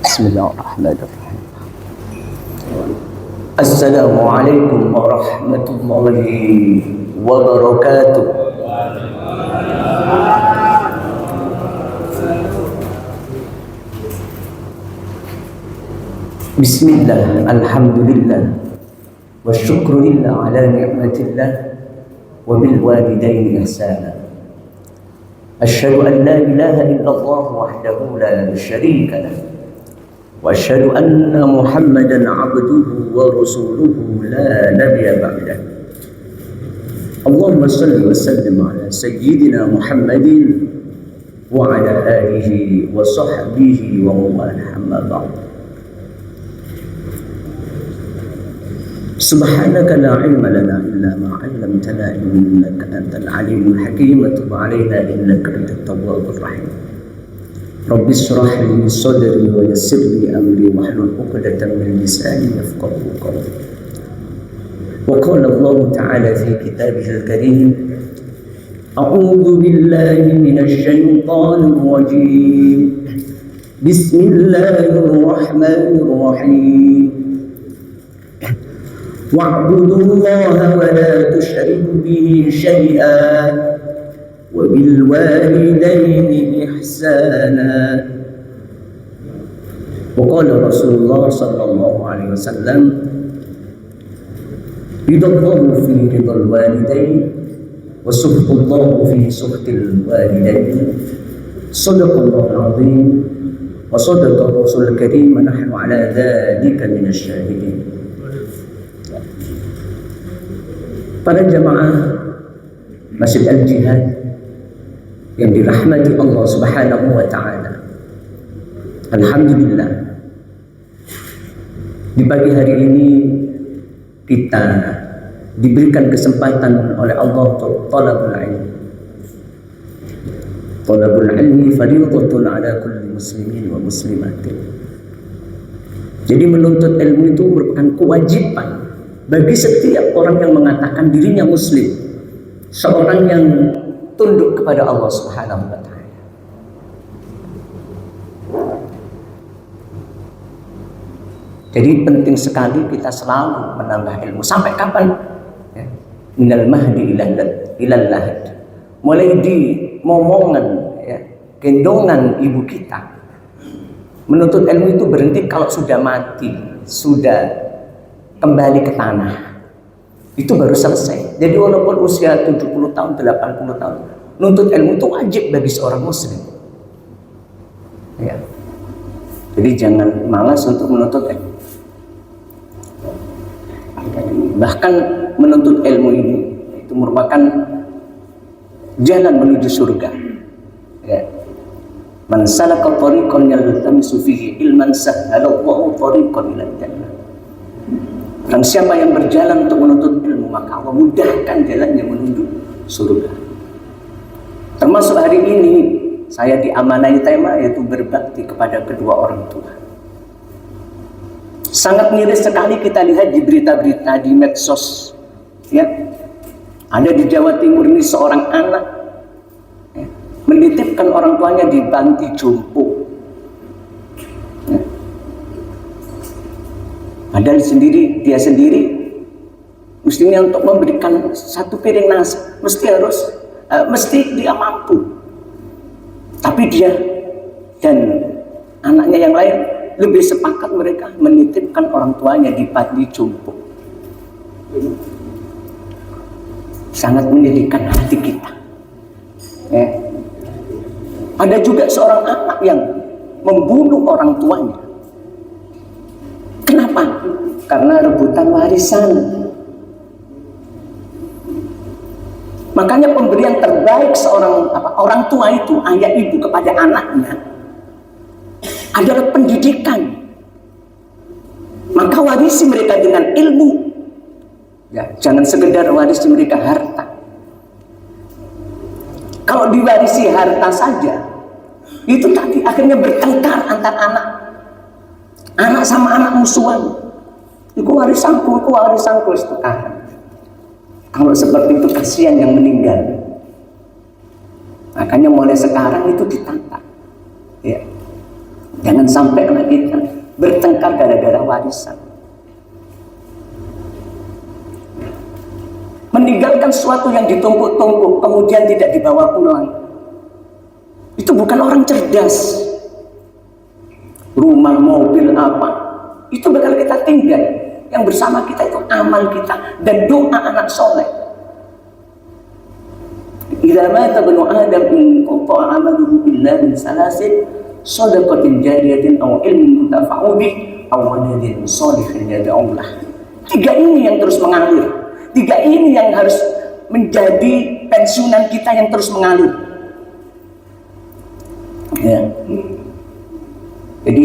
Bismillahirrahmanirrahim. Assalamualaikum warahmatullahi wabarakatuh. Bismillah, alhamdulillah, wa syukrulillah ala ni'matillah, wa bil walidaini ihsana. Asyhadu an la ilaha illallah wahdahu la syarika lah, wa asyhadu anna Muhammadan abduhu wa rasuluhu la nabiyya ba'dah. Allahumma salli wa sallim ala sayyidina Muhammadin wa ala alihi wa sahbihi wa man amma ba'd. Subhanaka la ilma lana illa ma 'allamtana innaka antal alimul hakim wa tub 'alaina innaka antat tawwabur rahim. Rabbi shrah li sadri wa yassir li amri wahlul 'uqdatam min lisani yafqahu qawli. Wa qala Allah ta'ala fi kitabihil karim, a'udzu billahi minasy syaithanir rajim. Bismillahirrahmanirrahim. Wa'budullaha wa la tusyriku bihi syai'an wa bil walidaini ihsana. Wa qala Rasulullah sallallahu alaihi wasallam, ridallahu fi ridal walidain wa sukhtallahu fi sukhtil walidain. Shadaqallahul azim wa shadaqa rasulul karim wa nahnu ala dzalika minasy syahidin. Para jamaah Masjid Al-Jihad yang dirahmati Allah Subhanahu wa ta'ala, alhamdulillah, di pagi hari ini kita diberikan kesempatan oleh Allah untuk talabul ilmi. Talabul ilmi fardhatun ala kulli muslimin wa muslimatin. Jadi menuntut ilmu itu merupakan kewajiban bagi setiap orang yang mengatakan dirinya muslim, seorang yang tunduk kepada Allah Subhanahu wa ta'ala. Jadi penting sekali kita selalu menambah ilmu. Sampai kapan? Ya. Minal mahdi ilal lahad. Mulai di momongan, ya, gendongan ibu kita. Menuntut ilmu itu berhenti kalau sudah mati, sudah kembali ke tanah, itu baru selesai. Jadi walaupun usia 70 tahun, 80 tahun, nuntut ilmu itu wajib bagi seorang muslim, ya. Jadi jangan malas untuk menuntut ilmu. Bahkan menuntut ilmu ini itu merupakan jalan menuju surga, ya. Man salaka tariqan yaltamisu fihi ilman sahhalallahu tariqan ilal jannah. Dan siapa yang berjalan untuk menuntut ilmu, maka Allah mudahkan jalannya menuju surga. Termasuk hari ini saya diamanai tema yaitu berbakti kepada kedua orang tua. Sangat miris sekali kita lihat di berita-berita di medsos, ya. Ada di Jawa Timur ini seorang anak, ya, menitipkan orang tuanya di panti jompo. Padahal dia sendiri mestinya untuk memberikan satu piring nasi mesti dia mampu, tapi dia dan anaknya yang lain lebih sepakat mereka menitipkan orang tuanya di panti jompo. Sangat menyedihkan hati kita, ya. Ada juga seorang anak yang membunuh orang tuanya. Kenapa? Karena rebutan warisan. Makanya pemberian terbaik seorang orang tua itu, ayah ibu kepada anaknya adalah pendidikan. Maka warisi mereka dengan ilmu. Ya, jangan sekedar warisi mereka harta. Kalau diwarisi harta saja, itu tadi akhirnya bertengkar antar anak sama anak musuhan. Iku warisanku itu kan. Kalau seperti itu kasihan yang meninggal. Makanya mulai sekarang itu ditata, ya. Jangan sampai anak kita bertengkar gara-gara warisan. Meninggalkan sesuatu yang ditumpuk-tumpuk kemudian tidak dibawa pulang, itu bukan orang cerdas. Rumah, mobil, apa, itu bakal kita tinggal. Yang bersama kita itu amal kita dan doa anak soleh. Idza mata ibnu Adam in qata'a amaluhu illa min salasin shadaqatin jariyatin aw ilmin yuntafa'u bih aw waladin shalihin yad'u lah. Tiga ini yang terus mengalir. Tiga ini yang harus menjadi pensiunan kita yang terus mengalir. Ya. Jadi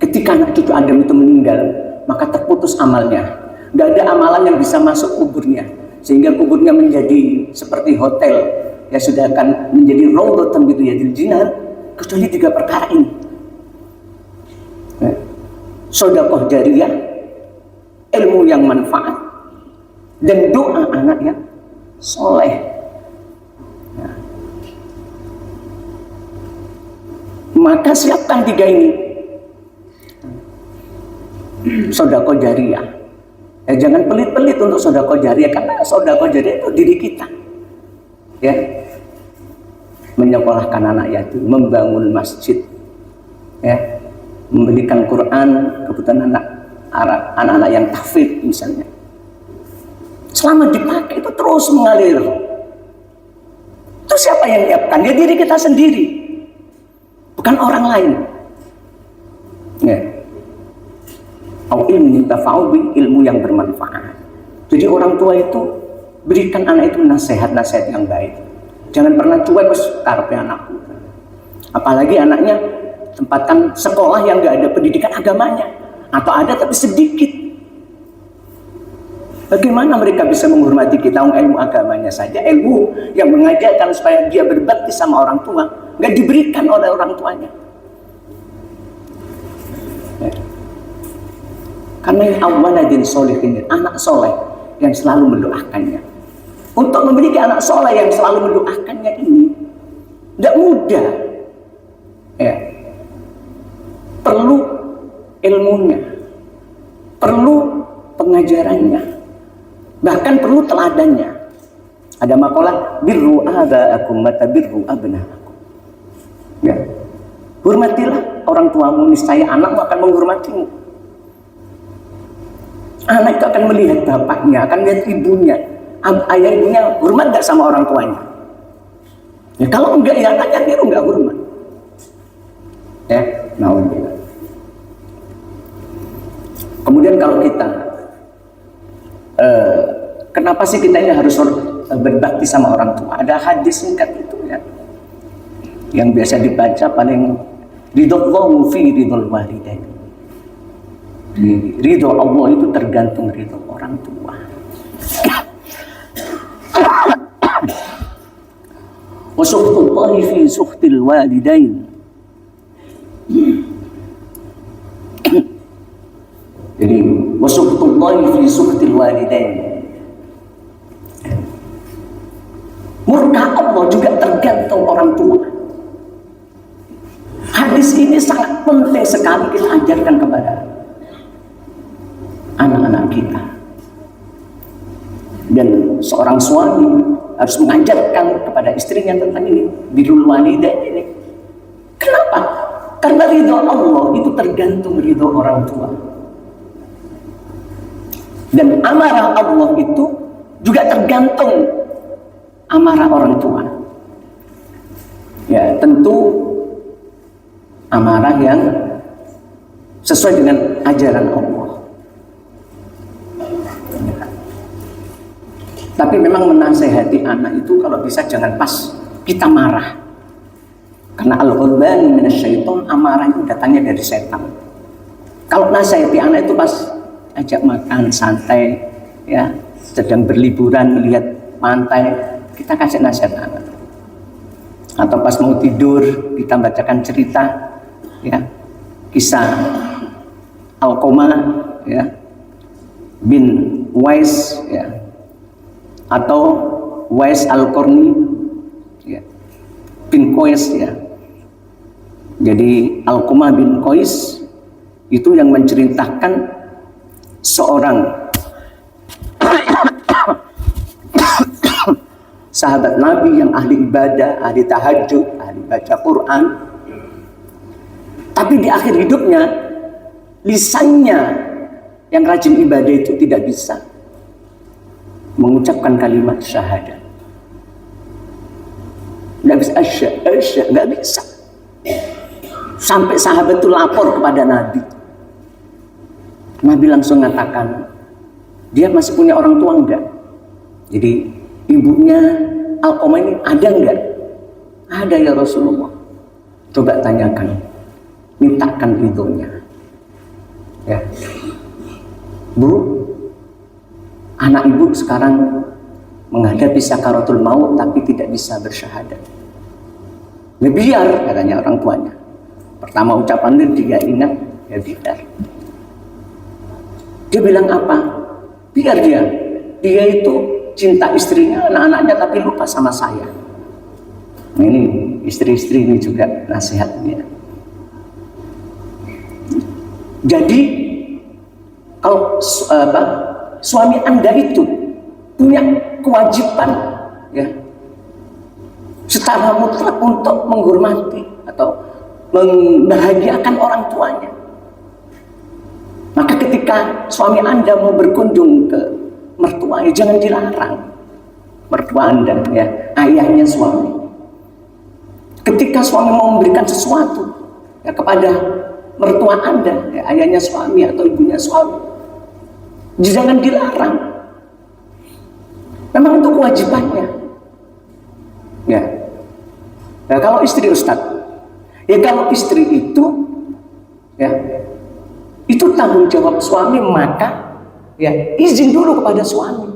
ketika anak cucu Adam itu meninggal, maka terputus amalnya. Gak ada amalan yang bisa masuk kuburnya, sehingga kuburnya menjadi seperti hotel, ya sudah akan menjadi raudhatan min riyadil jinan, kecuali tiga perkara ini. Ya. Sedekah jariyah, ilmu yang manfaat, dan doa anak yang soleh. Ya. Maka siapkan tiga ini. Sedekah jariyah. Ya, jangan pelit-pelit untuk sedekah jariyah, karena sedekah jariyah itu diri kita. Ya. Menyekolahkan anak yatim, membangun masjid. Ya. Memberikan Quran kebutuhan anak-anak yang tahfidz misalnya. Selama dipakai itu terus mengalir. Itu siapa yang menyiapkan? Ya diri kita sendiri, bukan orang lain. Ya. Ilmu tafa'u bi, ilmu yang bermanfaat. Jadi orang tua itu berikan anak itu nasihat-nasihat yang baik. Jangan pernah cuek wes karepe anakku. Apalagi anaknya tempatkan sekolah yang gak ada pendidikan agamanya, atau ada tapi sedikit. Bagaimana mereka bisa menghormati kita? Ilmu agamanya saja, ilmu yang mengajarkan supaya dia berbakti sama orang tua, gak diberikan oleh orang tuanya. Ya. Karena ini awaladin sholihin, anak soleh yang selalu mendoakannya. Untuk memiliki anak soleh yang selalu mendoakannya ini tidak mudah. Ya. Perlu ilmunya, perlu pengajarannya, bahkan perlu teladannya. Ada makalah birru abaakum matabirru abnaakum. Ya. Hormatilah orang tuamu, niscaya anakmu akan menghormatimu. Anak itu akan melihat bapaknya, akan melihat ibunya. Ayah ibunya hormat gak sama orang tuanya? Ya kalau enggak, ya anaknya niru enggak hormat. Ya, naudzubillah. Kemudian kalau kita kenapa sih kita ini harus berbakti sama orang tua? Ada hadis singkat itu ya, yang biasa dibaca paling, ridallahu fi ridal walidain. Ridho Allah itu tergantung ridho orang tua. Wa sukhtullahi fi sukhtil walidain. Jadi wa sukhtullahi fi sukhtil walidain. Murka Allah juga tergantung orang tua. Hadis ini sangat penting sekali kita ajarkan kepada anak-anak kita. Dan seorang suami harus mengajarkan kepada istrinya tentang ini, birrul walidain ini. Kenapa? Karena ridho Allah itu tergantung ridho orang tua. Dan amarah Allah itu juga tergantung amarah orang tua. Ya, tentu amarah yang sesuai dengan ajaran Allah. Tapi memang menasehati anak itu kalau bisa jangan pas kita marah. Karena al-ghadban minasyaiton, amarah itu datangnya dari setan. Kalau nasehati anak itu pas ajak makan santai, ya, sedang berliburan melihat pantai, kita kasih nasihat anak. Atau pas mau tidur kita bacakan cerita, ya, kisah Alqamah, ya, bin Uwais, ya, atau Uwais Al-Qarni, ya, bin Qais, ya. Jadi Alqamah bin Qais itu yang menceritakan seorang sahabat Nabi yang ahli ibadah, ahli tahajud, ahli baca Quran. Tapi di akhir hidupnya, lisannya yang rajin ibadah itu tidak bisa mengucapkan kalimat syahadat. Nggak bisa nggak bisa. Sampai sahabat itu lapor kepada Nabi. Nabi langsung mengatakan, dia masih punya orang tua enggak? Jadi ibunya Alqamah ini ada enggak? Ada ya Rasulullah. Coba tanyakan, mintakan ridhonya. Ya, Bu, anak ibu sekarang menghadapi sakaratul maut tapi tidak bisa bersyahadat. Ya biar, katanya orang tuanya. Pertama ucapan dia ingat, ya biar. Dia bilang apa? Biar dia. Dia itu cinta istrinya, anak-anaknya, tapi lupa sama saya. Nah, ini istri-istri ini juga nasihatnya. Jadi kalau suami Anda itu punya kewajiban, ya, secara mutlak untuk menghormati atau membahagiakan orang tuanya. Maka ketika suami Anda mau berkunjung ke mertua, ya jangan dilarang. Mertua Anda, ya, ayahnya suami. Ketika suami mau memberikan sesuatu, ya, kepada mertua Anda, ya, ayahnya suami atau ibunya suami, jangan dilarang. Memang itu kewajibannya. Ya. Nah, kalau istri Ustadz, ya kalau istri itu, ya, itu tanggung jawab suami, maka ya izin dulu kepada suami.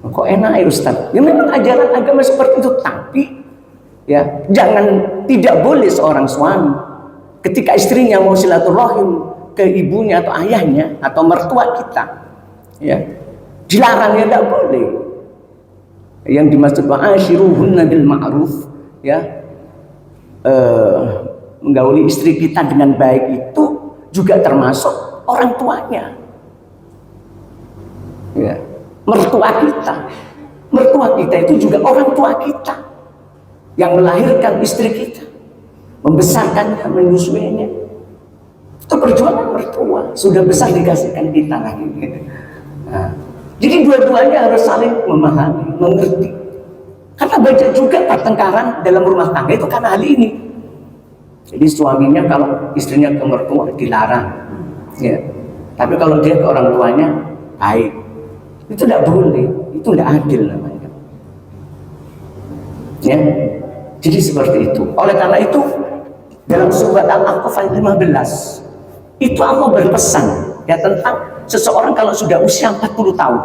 Kok enak ya Ustaz? Ya memang ajaran agama seperti itu, tapi ya jangan, tidak boleh seorang suami ketika istrinya mau silaturahim ke ibunya atau ayahnya atau mertua kita, ya dilarang, ya tidak boleh. Yang dimaksud wa'ashiruhunna bil ma'ruf, ya, menggauli istri kita dengan baik itu juga termasuk orang tuanya, ya, mertua kita itu juga orang tua kita yang melahirkan istri kita, membesarkannya, menyusuinya. Itu perjuangan mertua, sudah besar dikasihkan kita lagi. Nah, jadi dua-duanya harus saling memahami, mengerti. Karena banyak juga pertengkaran dalam rumah tangga itu karena hal ini. Jadi suaminya kalau istrinya ke mertua dilarang, ya. Tapi kalau dia ke orang tuanya baik, itu tidak boleh, itu tidak adil namanya. Ya, jadi seperti itu. Oleh karena itu dalam surat Al-A'raf ayat 15 itu Allah berpesan, ya, tentang seseorang kalau sudah usia 40 tahun.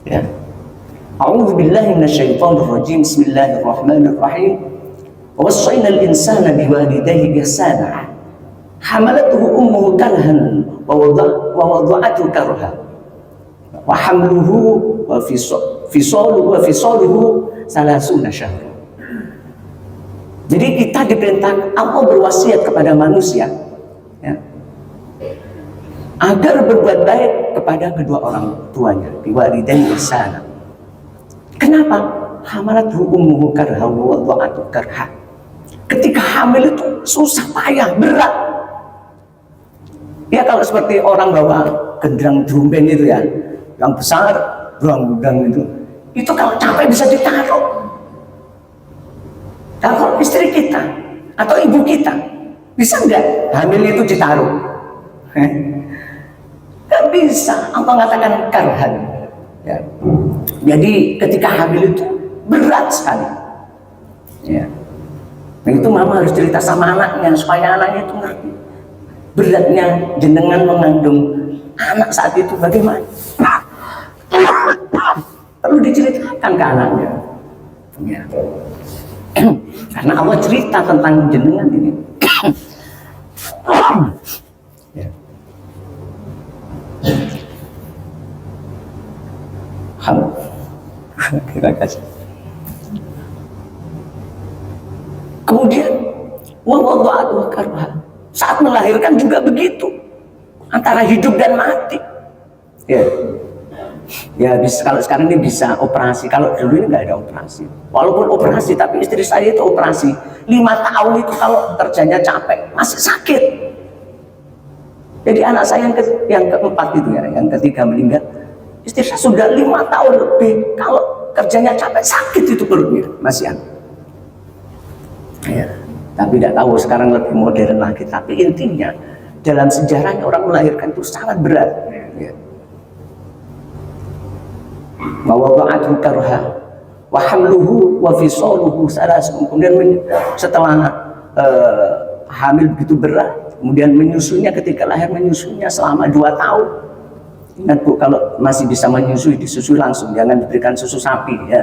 Ya. A'udzubillahi minasyaitonirrajim. Bismillahirrahmanirrahim. وَوَصَّيْنَا الْإِنسَانَ بِوَالِدَيْهِ إِحْسَانًا حَمَلَتْهُ أُمُّهُ كَرْهًا وَوَضَعَتْهُ كَرْهًا وَحَمْلُهُ وَفِصَالُهُ 30 شهرًا. Jadi kita diperintahkan, Allah berwasiat kepada manusia, ya, agar berbuat baik kepada kedua orang tuanya, biwalidayhi ihsana. Kenapa? Hamalathu ummuhu karha wa wada'athu karha. Ketika hamil itu susah payah, berat. Ya kalau seperti orang bawa genderang drumben itu, ya, yang besar, drang itu kalau capek bisa ditaruh. Kalau istri kita atau ibu kita, bisa nggak hamil itu ditaruh? Nggak bisa. Allah mengatakan karhan. Ya. Jadi ketika hamil itu berat sekali. Ya. Nah, itu mama harus cerita sama anaknya supaya anaknya itu ngerti beratnya jenengan mengandung anak saat itu bagaimana. Perlu diceritakan ke anaknya. Ya. Karena Allah cerita tentang jenengan ini. Ya. Terima kasih. Kemudian Wa wada'atu karha. Saat melahirkan juga begitu. Antara hidup dan mati. Ya. Ya bisa, kalau sekarang ini bisa operasi. Kalau dulu ini nggak ada operasi. Walaupun operasi, tapi istri saya itu operasi 5 tahun itu kalau kerjanya capek masih sakit. Jadi anak saya yang keempat itu ya, yang ketiga meninggal, istri saya sudah 5 tahun lebih kalau kerjanya capek sakit itu perutnya masih ada. Ya. Tapi tidak tahu sekarang lebih modern lagi. Tapi intinya dalam sejarahnya orang melahirkan itu sangat berat. Ya. Wa wada'athu karha wa hamluhu wa fisaluhu salasun. Kemudian setelah hamil begitu berat, kemudian menyusunya, ketika lahir menyusunya selama 2 tahun. Ingat Bu, kalau masih bisa menyusui, disusui langsung, jangan diberikan susu sapi ya.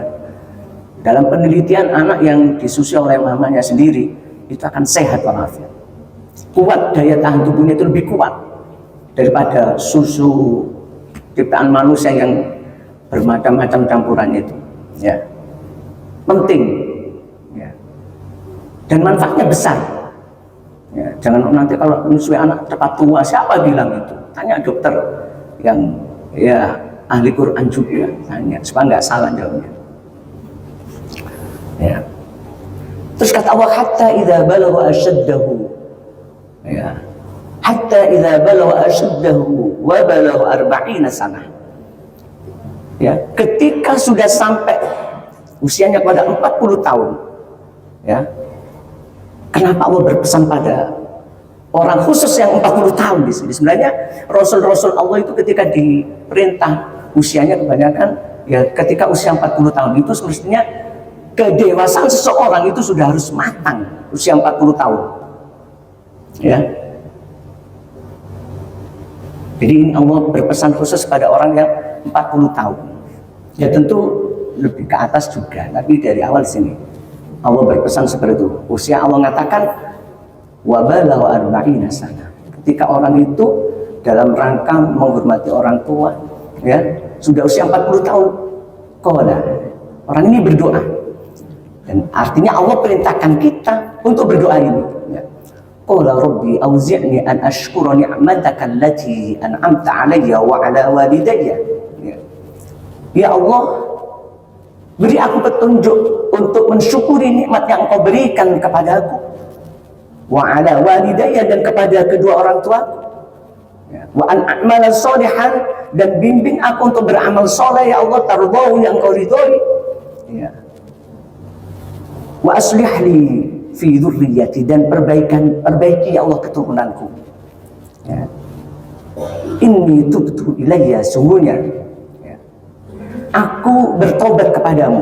Dalam penelitian, anak yang disusui oleh mamanya sendiri itu akan sehat walafiat. Kuat, daya tahan tubuhnya itu lebih kuat daripada susu ciptaan manusia yang bermacam-macam campuran itu, ya. Penting, ya. Dan manfaatnya besar. Ya, jangan nanti kalau menyusui anak cepat tua, siapa bilang itu? Tanya dokter yang ya ahli Quran juga, tanya supaya nggak salah jawabnya. Ya. Terus kata Allah, hatta idza balagha ashaddahu, ya. Hatta idza balagha ashaddahu wa balagha 40 sanah. Ya, ketika sudah sampai usianya pada 40 tahun, ya. Kenapa Allah berpesan pada orang khusus yang 40 tahun di sini? Sebenarnya Rasul-Rasul Allah itu ketika diperintah usianya kebanyakan ya ketika usia 40 tahun itu semestinya kedewasaan seseorang itu sudah harus matang usia 40 tahun. Ya. Jadi Allah berpesan khusus pada orang yang 40 tahun. Ya tentu lebih ke atas juga, tapi dari awal sini Allah berpesan seperti itu. Usia Allah mengatakan wa balagha 40 sanah. Ketika orang itu dalam rangka menghormati orang tua, ya, sudah usia 40 tahun, qala, orang ini berdoa. Dan artinya Allah perintahkan kita untuk berdoa ini. Ya. Qala rabbi auzi'ni an ashkura ni'mataka allati an'amta 'alayya wa 'ala walidayya. Ya Allah, beri aku petunjuk untuk mensyukuri nikmat yang Engkau berikan kepadaku, wa 'ala walidayya, dan kepada kedua orang tuaku. Ya. Wa an a'mala sholihan, dan bimbing aku untuk beramal soleh ya Allah, tardahu, yang Engkau ridhoi. Ya. Wa aslih li fi dzurriyyati, dan perbaiki ya Allah keturunanku. Ya. Inni tubtu ilayya, sungguhnya ya, aku bertobat kepadamu.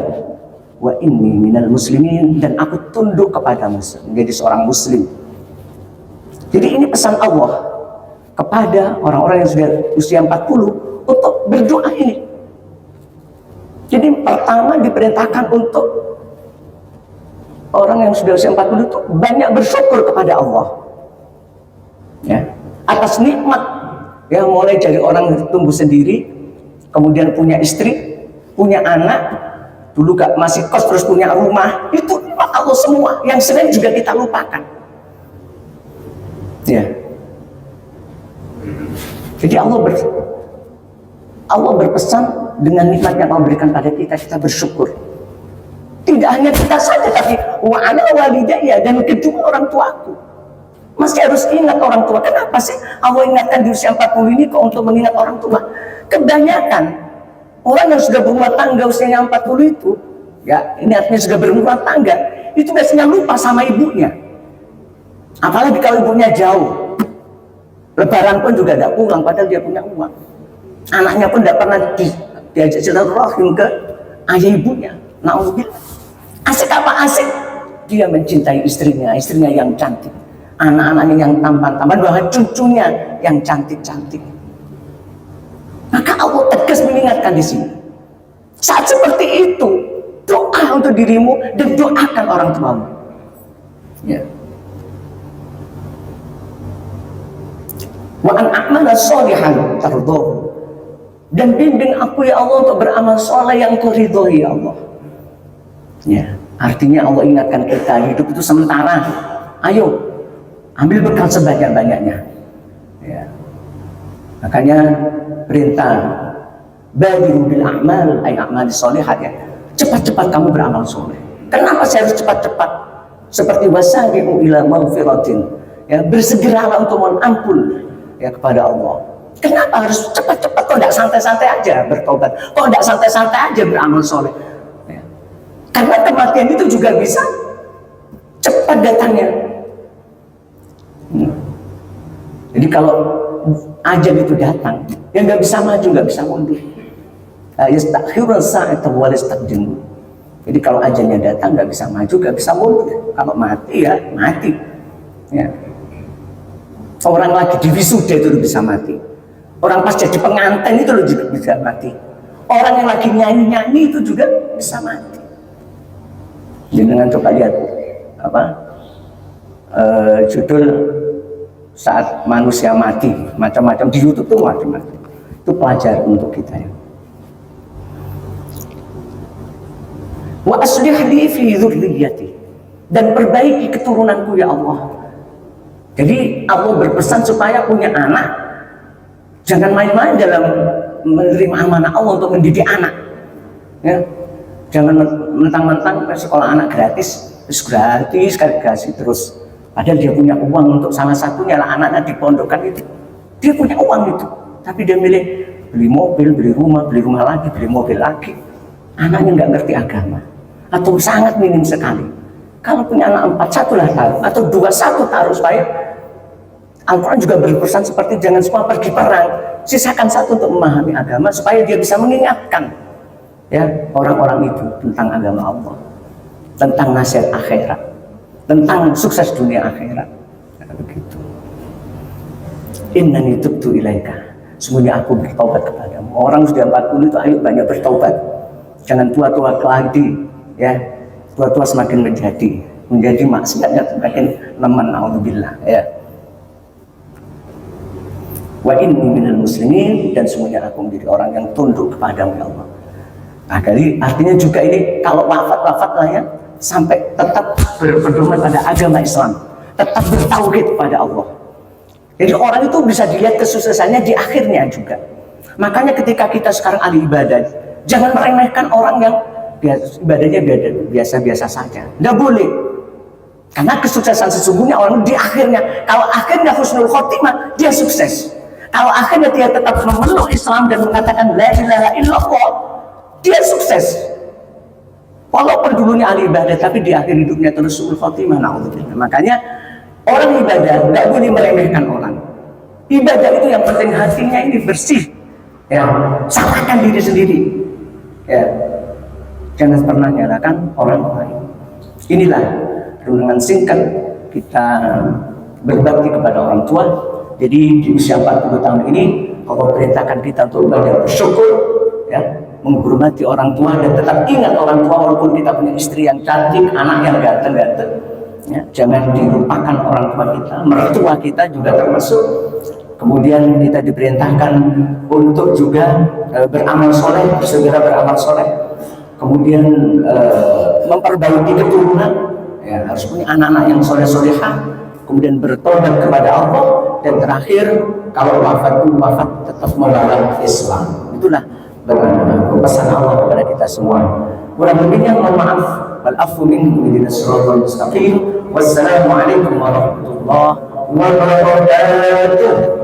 Wa inni minal muslimin, dan aku tunduk kepadamu menjadi seorang muslim. Jadi ini pesan Allah kepada orang-orang yang sudah usia 40 untuk berdoa ini. Jadi pertama diperintahkan untuk orang yang sudah usia 40 itu banyak bersyukur kepada Allah, ya, atas nikmat, ya, mulai dari orang yang tumbuh sendiri, kemudian punya istri, punya anak, dulu gak masih kos terus punya rumah, itu nikmat Allah semua yang sering juga kita lupakan, ya. Jadi Allah berpesan dengan nikmat yang Allah berikan pada kita, kita bersyukur. Tidak hanya kita saja, tapi wa 'ala walidayya, dan kedua orang tuaku. Masih harus ingat orang tua. Kenapa sih Allah ingatkan di usia 40 ini kok untuk mengingat orang tua? Kebanyakan orang yang sudah berumah tangga usianya 40 itu, ya, ini artinya sudah berumah tangga, itu biasanya lupa sama ibunya. Apalagi kalau ibunya jauh. Lebaran pun juga tidak pulang, padahal dia punya uang. Anaknya pun tidak pernah diajak silaturahim ke ayah ibunya. Na'udzubillah. Asik apa asik? Dia mencintai istrinya, istrinya yang cantik, anak-anaknya yang tampan-tampan, bahkan cucunya yang cantik-cantik. Maka Allah tegas mengingatkan di sini. Saat seperti itu, doa untuk dirimu dan doakan orang tuamu. Ya. Wa an a'mala sholihan tardahu, dan bimbing aku ya Allah untuk beramal soleh yang Kau ridhoi ya Allah. Ya, artinya Allah ingatkan kita hidup itu sementara, Ayo, ambil bekal sebanyak-banyaknya. Ya. Makanya perintah badiru bil a'mal ay a'mal sholihat ya. Cepat-cepat kamu beramal soleh. Kenapa saya harus cepat-cepat? Seperti wasari'u ila maghfiratin. Ya, bersegeralah untuk mohon ampun ya kepada Allah. Kenapa harus cepat-cepat? Kok tidak santai-santai aja bertobat? Kok tidak santai-santai aja beramal soleh? Ya. Karena kematian itu juga bisa cepat datangnya. Jadi kalau ajal itu datang, ya nggak bisa maju, nggak bisa mundur. Yastakhirun sa'ata wa yastaqdimu. Jadi kalau ajalnya datang nggak bisa maju, nggak bisa mundur. Kalau mati ya mati. Ya. Orang lagi di wisuda itu bisa mati. Orang pas jadi pengantin itu juga bisa mati. Orang yang lagi nyanyi-nyanyi itu juga bisa mati. Jangan coba lihat apa judul saat manusia mati, macam-macam di YouTube tuh macam-macam. Itu pelajaran untuk kita ya. Wa aslih li fi dzurriyyati, dan perbaiki keturunanku ya Allah. Jadi Allah berpesan supaya punya anak jangan main-main dalam menerima amanah Allah untuk mendidik anak. Ya. Jangan mentang-mentang sekolah anak gratis terus. Padahal dia punya uang untuk salah satunya lah anaknya dipondokkan itu. Dia punya uang itu, tapi dia milih beli mobil, beli rumah lagi, beli mobil lagi. Anaknya nggak ngerti agama atau sangat minim sekali. Kalau punya anak 4, 1 lah taruh, atau 2, 1 taruh supaya Al-Quran juga berpesan seperti jangan semua pergi perang, sisakan 1 untuk memahami agama supaya dia bisa mengingatkan ya orang-orang itu tentang agama Allah, tentang nasihat akhirat, tentang sukses dunia akhirat. Nah, begitu. Innani tubtu ilaika, sesungguhnya aku bertobat kepadamu. Orang sudah 40 itu ayo banyak bertobat, jangan tua-tua lagi ya. Tua-tua semakin menjadi maksiatnya semakin lemah, naudzubillah ya. Wa inni minal muslimin, dan semuanya aku menjadi orang yang tunduk kepadamu ya Allah. Nah, jadi artinya juga ini kalau wafat lah ya, sampai tetap berpedoman pada agama Islam, tetap bertauhid kepada Allah. Jadi orang itu bisa dilihat kesuksesannya di akhirnya juga. Makanya ketika kita sekarang ahli ibadah, jangan meremehkan orang yang ibadahnya biasa-biasa saja. Tidak boleh. Karena kesuksesan sesungguhnya orang di akhirnya. Kalau akhirnya husnul khotimah, dia sukses. Kalau akhirnya dia tetap memeluk Islam dan mengatakan la ilaha illallah, dia sukses. Walaupun dulunya ahli ibadah, tapi di akhir hidupnya terus husnul khotimah, naudzubillah. Makanya orang ibadah tidak boleh meremehkan orang. Ibadah itu yang penting hatinya ini bersih. Ya, salahkan diri sendiri. Ya. Jangan pernah nyalakan orang lain. Inilah renungan singkat kita berbakti kepada orang tua. Jadi di usia 40 tahun ini Allah perintahkan kita untuk banyak bersyukur ya, menghormati orang tua dan tetap ingat orang tua walaupun kita punya istri yang cantik, anak yang ganteng-ganteng. Ya, jangan dilupakan orang tua kita, mertua kita juga termasuk. Kemudian kita diperintahkan untuk juga beramal soleh, segera beramal soleh. Kemudian memperbaiki keturunan ya, harus punya anak-anak yang soleh-solehah, kemudian bertobat kepada Allah, dan terakhir kalau wafat tetap membawa Islam. Itulah pesan Allah kepada kita semua. Kurang lebihnya mohon maaf. Wal afu minkum ihdinas siratal mustaqim. Wassalamualaikum warahmatullahi wabarakatuh.